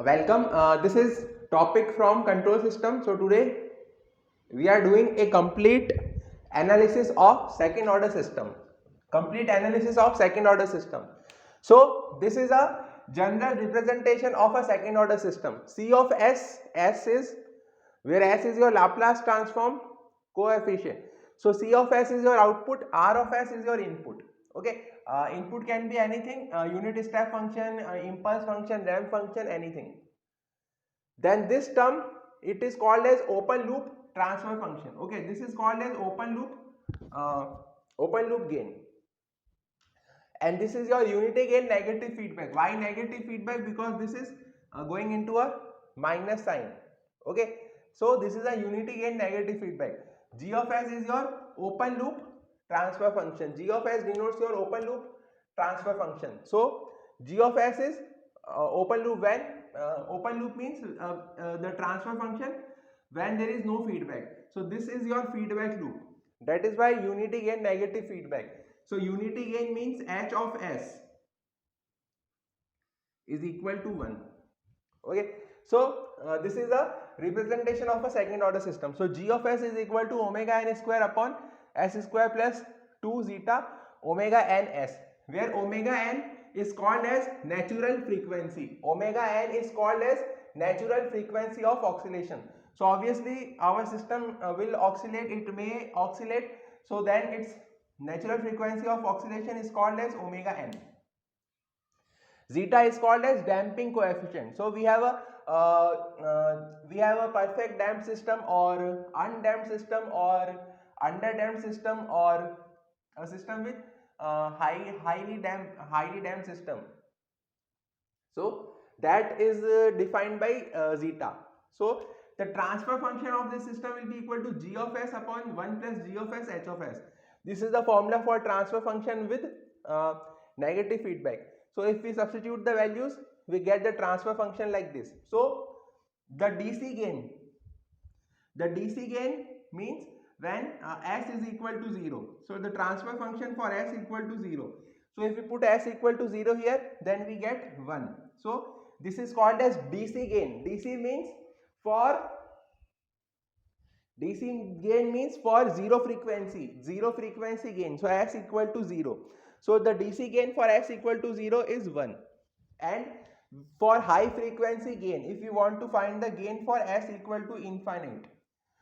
Welcome. This is topic from control system. So today we are doing a complete analysis of second order system. Complete analysis of second order system. So this is a general representation of a second order system. C of S, S is where S is your Laplace transform coefficient. So C of S is your output, R of S is your input. Okay, input can be anything, unit step function, impulse function, ramp function, anything. Then this term, it is called as open loop transfer function. Okay, this is called as open loop gain, and this is your unity gain negative feedback. Why negative feedback? Because this is going into a minus sign. Okay, so this is a unity gain negative feedback. G of S is your open loop transfer function. G of S denotes your open loop transfer function. So G of S is open loop when open loop means the transfer function when there is no feedback. So this is your feedback loop. That is why unity gain negative feedback. So unity gain means H of S is equal to 1. Okay, so this is a representation of a second order system. So G of S is equal to omega n square upon S square plus 2 zeta omega n S, where omega n is called as natural frequency. Omega n is called as natural frequency of oscillation. So obviously our system will oscillate, it may oscillate, so then its natural frequency of oscillation is called as omega n. Zeta is called as damping coefficient. So we have a perfect damped system or undamped system or underdamped system or a system with highly damped system. So that is defined by zeta. So the transfer function of this system will be equal to G of S upon 1 plus G of S H of S. This is the formula for transfer function with negative feedback. So if we substitute the values, we get the transfer function like this. So the DC gain means when S is equal to 0. So the transfer function for S equal to 0. So if we put S equal to 0 here, then we get 1. So this is called as DC gain. DC gain means for zero frequency gain. So S equal to 0. So the DC gain for S equal to 0 is 1. And for high frequency gain, if you want to find the gain for S equal to infinite,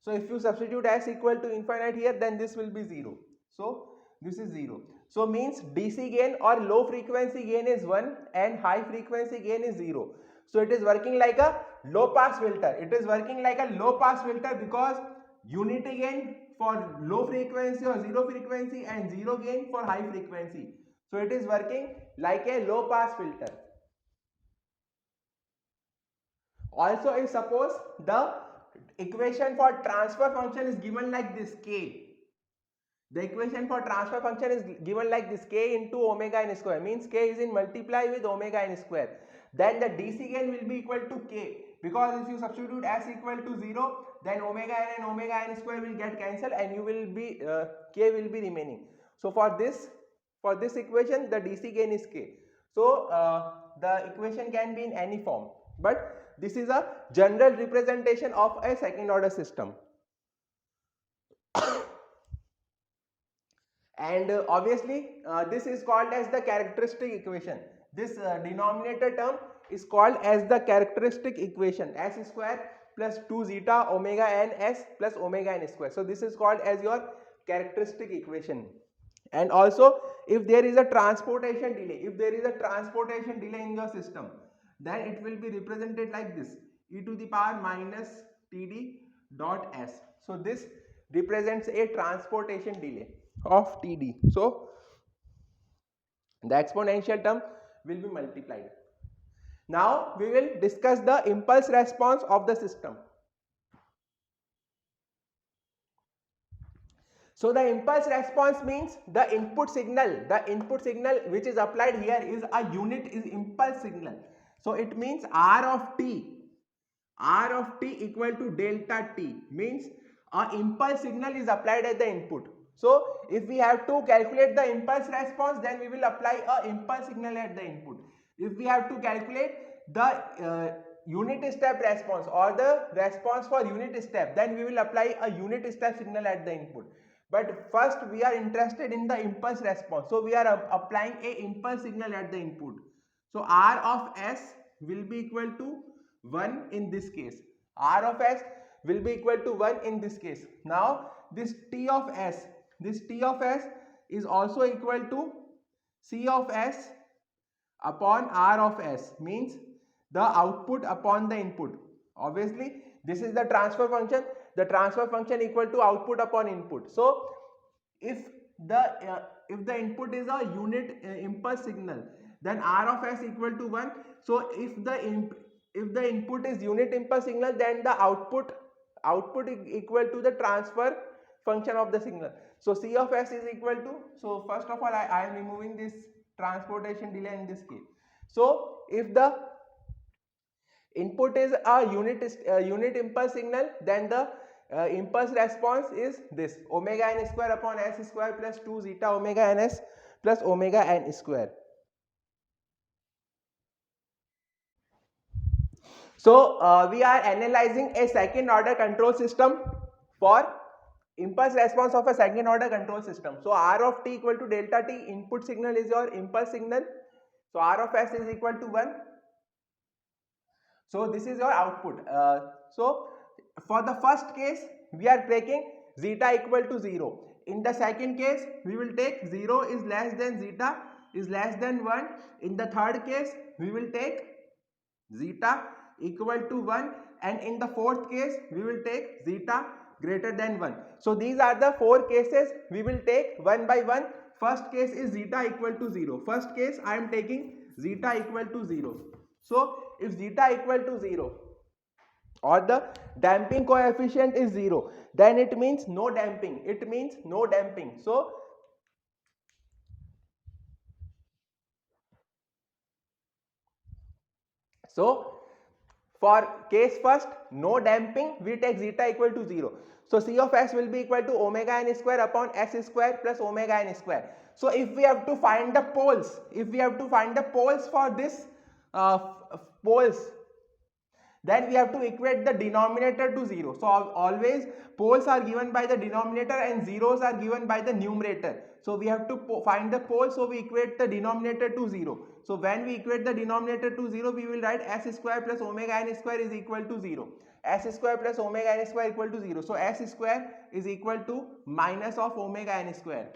so if you substitute S equal to infinite here, then this will be 0. So this is 0. So means DC gain or low frequency gain is 1 and high frequency gain is 0. So it is working like a low pass filter. It is working like a low pass filter because unity gain for low frequency or zero frequency and zero gain for high frequency. So it is working like a low pass filter. Also, if suppose the equation for transfer function is given like this k, the equation for transfer function is given like this k into omega n square, means k is in multiply with omega n square, then the DC gain will be equal to k, because if you substitute S equal to 0, then omega n and omega n square will get cancelled and you will be k will be remaining. So for this equation the DC gain is k. So the equation can be in any form, but this is a general representation of a second order system. And obviously this is called as the characteristic equation. This denominator term is called as the characteristic equation, S square plus 2 zeta omega n S plus omega n square. So this is called as your characteristic equation. And also if there is a transportation delay, in your system, then it will be represented like this, e to the power minus td dot s. So this represents a transportation delay of td. So the exponential term will be multiplied. Now we will discuss the impulse response of the system. So the impulse response means the input signal which is applied here is a unit is impulse signal. So it means R of t equal to delta t, means a impulse signal is applied at the input. So if we have to calculate the impulse response, then we will apply a impulse signal at the input. If we have to calculate the unit step response or the response for unit step, then we will apply a unit step signal at the input. But first we are interested in the impulse response, so we are applying a impulse signal at the input. So R of S will be equal to 1 in this case. R of S will be equal to 1 in this case. Now this T of S is also equal to C of S upon R of S, means the output upon the input. Obviously this is the transfer function. The transfer function equal to output upon input. So if the input is a unit impulse signal, then R of S equal to 1. So if the input is unit impulse signal, then the output equal to the transfer function of the signal. So C of S is equal to, so first of all I am removing this transportation delay in this case. So if the input is a unit impulse signal, then the impulse response is this omega n square upon s square plus 2 zeta omega ns plus omega n square. So we are analyzing a second order control system for impulse response of a second order control system. So R of t equal to delta t, input signal is your impulse signal. So R of s is equal to 1. So this is your output. So for the first case we are taking zeta equal to 0. In the second case we will take 0 is less than zeta is less than 1. In the third case we will take zeta equal to 1, and in the fourth case we will take zeta greater than 1. So these are the 4 cases we will take one by one. First case is zeta equal to 0. First case I am taking zeta equal to 0. So if zeta equal to 0 or the damping coefficient is 0, then it means no damping. It means no damping. So for case first, no damping, we take zeta equal to 0. So C of S will be equal to omega n square upon s square plus omega n square. So if we have to find the poles, for this poles, then we have to equate the denominator to 0. So always poles are given by the denominator and zeros are given by the numerator. So we have to find the poles, so we equate the denominator to 0. So when we equate the denominator to 0, we will write s square plus omega n square is equal to 0. S square plus omega n square equal to 0. So s square is equal to minus of omega n square.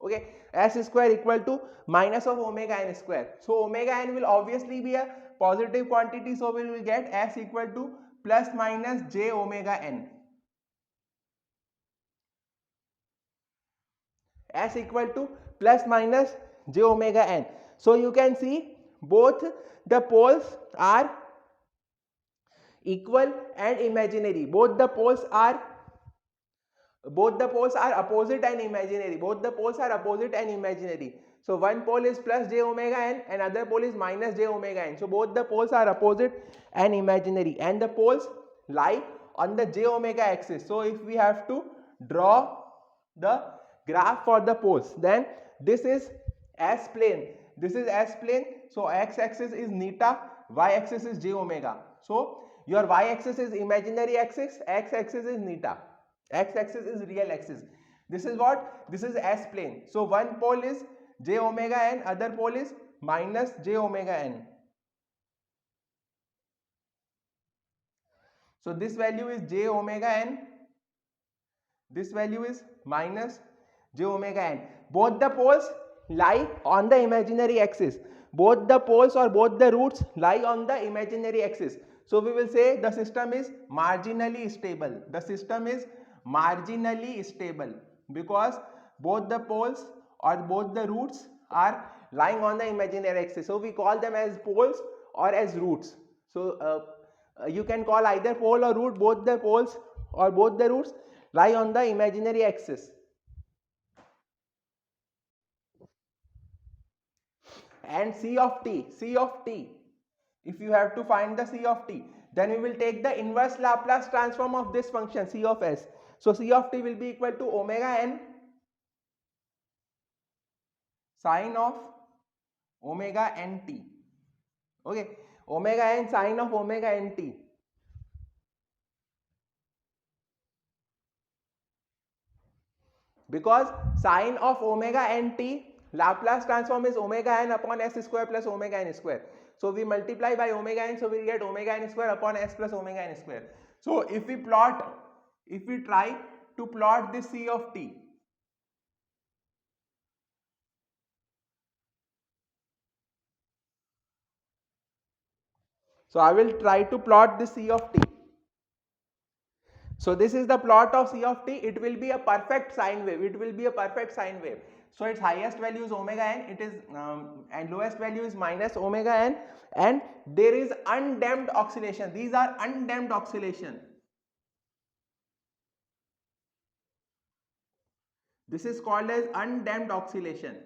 Okay, s square equal to minus of omega n square. So omega n will obviously be a positive quantity, so we will get s equal to plus minus j omega n. S equal to plus minus j omega n. So you can see both the poles are equal and imaginary. Both the poles are opposite and imaginary. So one pole is plus j omega n and other pole is minus j omega n. So both the poles are opposite and imaginary, and the poles lie on the j omega axis. So if we have to draw the graph for the poles, then this is S plane. So x axis is neta, y axis is j omega. So your y axis is imaginary axis, x axis is neta, x axis is real axis. This is what? This is S plane. So one pole is j omega n, other pole is minus j omega n. So this value is j omega n, this value is minus j omega n. Both the poles lie on the imaginary axis. Both the poles or both the roots lie on the imaginary axis. So we will say the system is marginally stable. The system is marginally stable because both the poles or both the roots are lying on the imaginary axis. So we call them as poles or as roots. So you can call either pole or root. Both the poles or both the roots lie on the imaginary axis. And C of t, if you have to find the C of t, then we will take the inverse Laplace transform of this function C of s. So C of t will be equal to omega n sine of omega nt. Okay, omega n sine of omega nt. Because sine of omega nt Laplace transform is omega n upon s square plus omega n square. So we multiply by omega n, so we get omega n square upon s plus omega n square. So if we try to plot this c of t, so I will try to plot the c of t. So this is the plot of c of t. It will be a perfect sine wave. It will be a perfect sine wave. So its highest value is omega n. It is and lowest value is minus omega n. And there is undamped oscillation. These are undamped oscillation. This is called as undamped oscillation.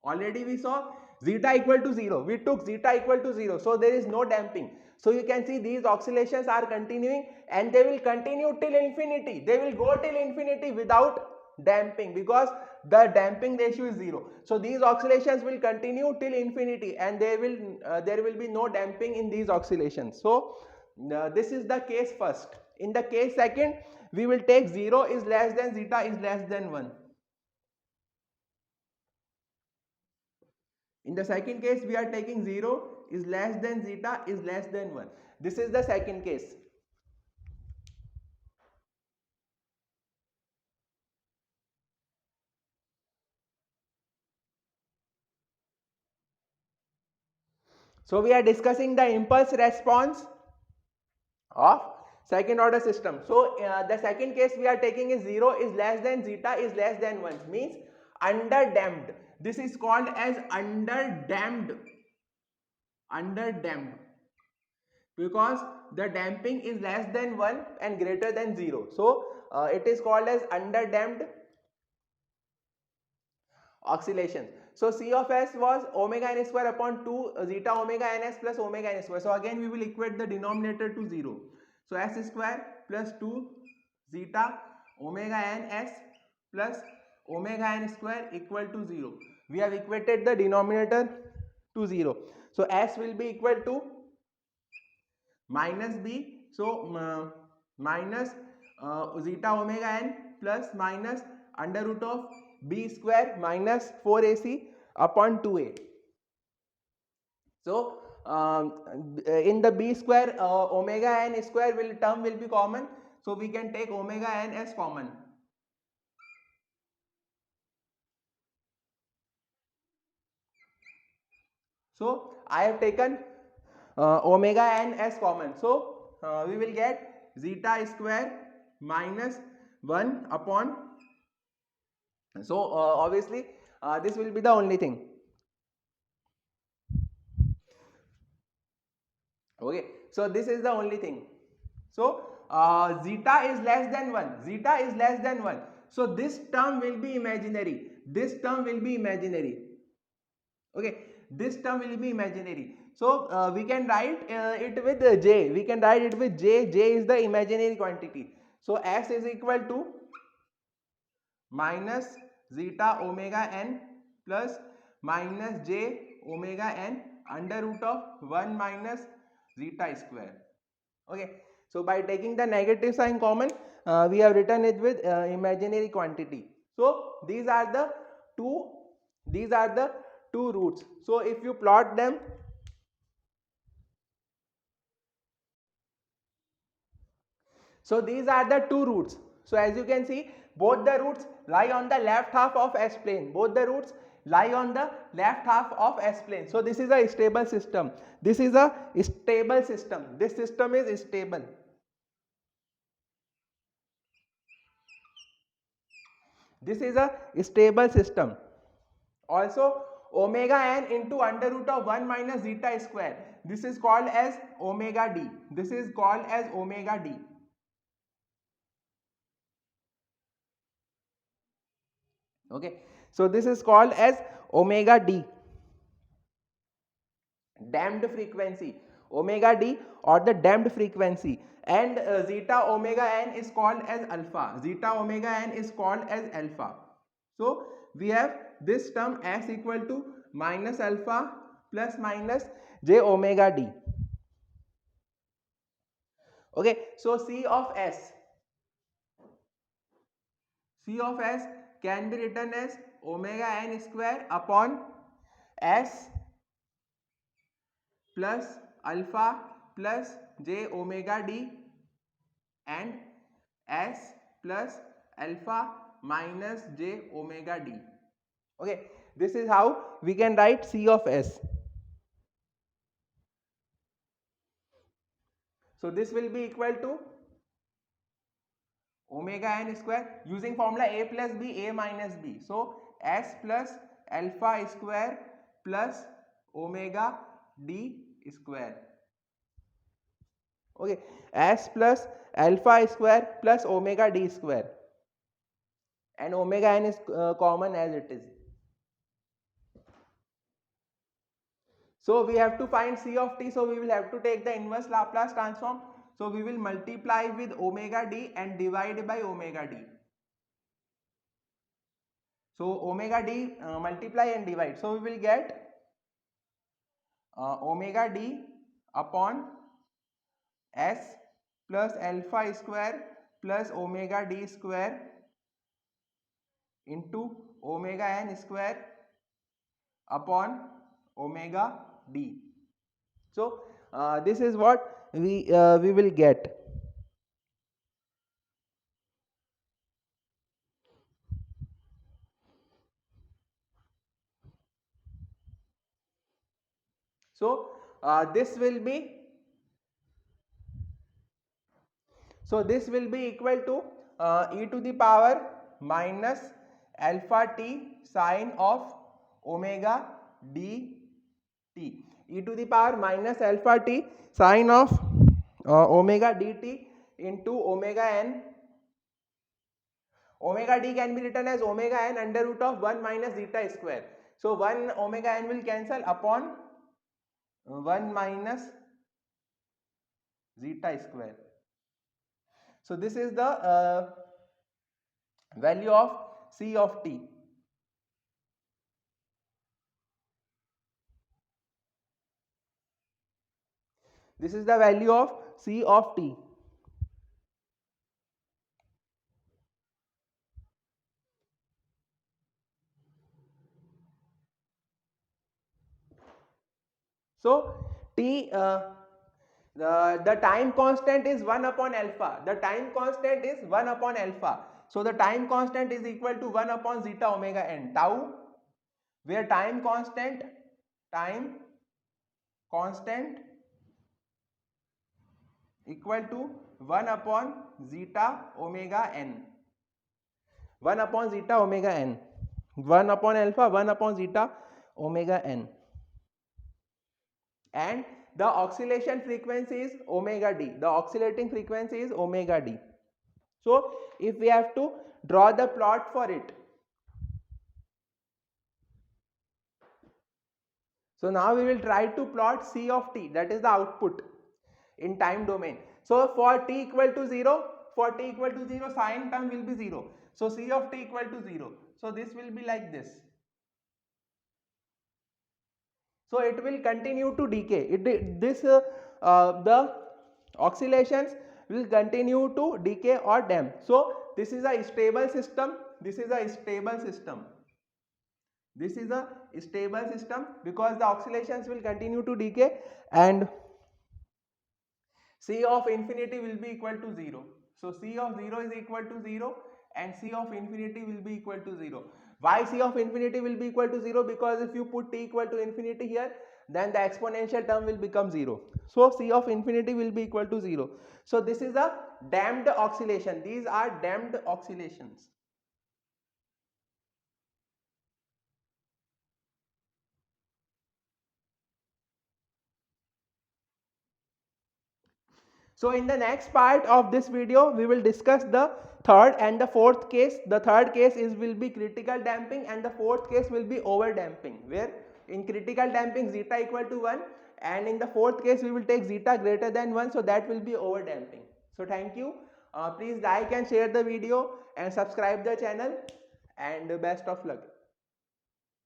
Already we saw zeta equal to 0. We took zeta equal to 0. So there is no damping. So you can see these oscillations are continuing and they will continue till infinity. They will go till infinity without damping because the damping ratio is 0. So these oscillations will continue till infinity and there will be no damping in these oscillations. So this is the case first. In the case second, we will take 0 is less than zeta is less than 1. In the second case, we are taking 0 is less than zeta is less than 1. This is the second case. So we are discussing the impulse response of second order system. So the second case we are taking is 0 is less than zeta is less than 1, means under damped. This is called as under damped because the damping is less than 1 and greater than 0. So it is called as under damped oscillation. So C of s was omega n square upon 2 zeta omega ns plus omega n square. So again we will equate the denominator to 0. So s square plus 2 zeta omega ns plus omega n square equal to 0. We have equated the denominator to 0. So s will be equal to minus b. So minus zeta omega n plus minus under root of b square minus 4ac upon 2a. So in the b square omega n square term will be common. So we can take omega n as common. So I have taken omega n as common. So we will get zeta square minus 1 upon. So obviously this will be the only thing. Okay, so this is the only thing. So zeta is less than 1. Zeta is less than 1. So this term will be imaginary. This term will be imaginary. Okay, this term will be imaginary. So we can write it with j. We can write it with j. J is the imaginary quantity. So s is equal to minus zeta omega n plus minus j omega n under root of 1 minus zeta square. Okay, so by taking the negative sign common, we have written it with imaginary quantity. So these are the two roots. So if you plot them, so these are the two roots. So as you can see, both the roots lie on the left half of S plane. Both the roots lie on the left half of S plane. So this is a stable system. This is a stable system. This system is stable. This is a stable system. Also omega n into under root of 1 minus zeta square. This is called as omega d. This is called as omega d. Okay, so this is called as omega d, damped frequency, omega d or the damped frequency, and zeta omega n is called as alpha. Zeta omega n is called as alpha. So we have this term as equal to minus alpha plus minus j omega d. Okay, so C of S can be written as omega n square upon S plus alpha plus j omega d and S plus alpha minus j omega d. Okay, this is how we can write C of S. So this will be equal to omega n square using formula a plus b, a minus b. So S plus alpha square plus omega d square. Okay, S plus alpha square plus omega d square, and omega n is common as it is. So we have to find C of t, so we will have to take the inverse Laplace transform. So we will multiply with omega d and divide by omega d. So omega d multiply and divide. So we will get omega d upon S plus alpha square plus omega d square into omega n square upon omega d. So this is what we will get. So this will be equal to e to the power minus alpha t sine of omega d t, e to the power minus alpha t sine of omega dt into omega n. Omega d can be written as omega n under root of 1 minus zeta square. So 1 omega n will cancel upon 1 minus zeta square. So this is the value of C of t. This is the value of C of t. So t the time constant is 1 upon alpha. The time constant is 1 upon alpha. So the time constant is equal to 1 upon zeta omega n tau, where time constant equal to 1 upon zeta omega n. 1 upon zeta omega n. 1 upon alpha, 1 upon zeta omega n. And the oscillation frequency is omega d. The oscillating frequency is omega d. So if we have to draw the plot for it, so now we will try to plot C of t, that is the output in time domain. So for t equal to 0, sine term will be 0. So C of t equal to 0. So this will be like this. So it will continue to decay. The oscillations will continue to decay or damp. So this is a stable system. This is a stable system. This is a stable system because the oscillations will continue to decay, and C of infinity will be equal to 0. So C of 0 is equal to 0 and C of infinity will be equal to 0. Why C of infinity will be equal to 0? Because if you put t equal to infinity here, then the exponential term will become 0. So C of infinity will be equal to 0. So this is a damped oscillation. These are damped oscillations. So in the next part of this video, we will discuss the third and the fourth case. The third case will be critical damping and the fourth case will be over damping, where in critical damping zeta equal to 1, and in the fourth case we will take zeta greater than 1, so that will be over damping. So thank you. Please like and share the video and subscribe the channel, and best of luck.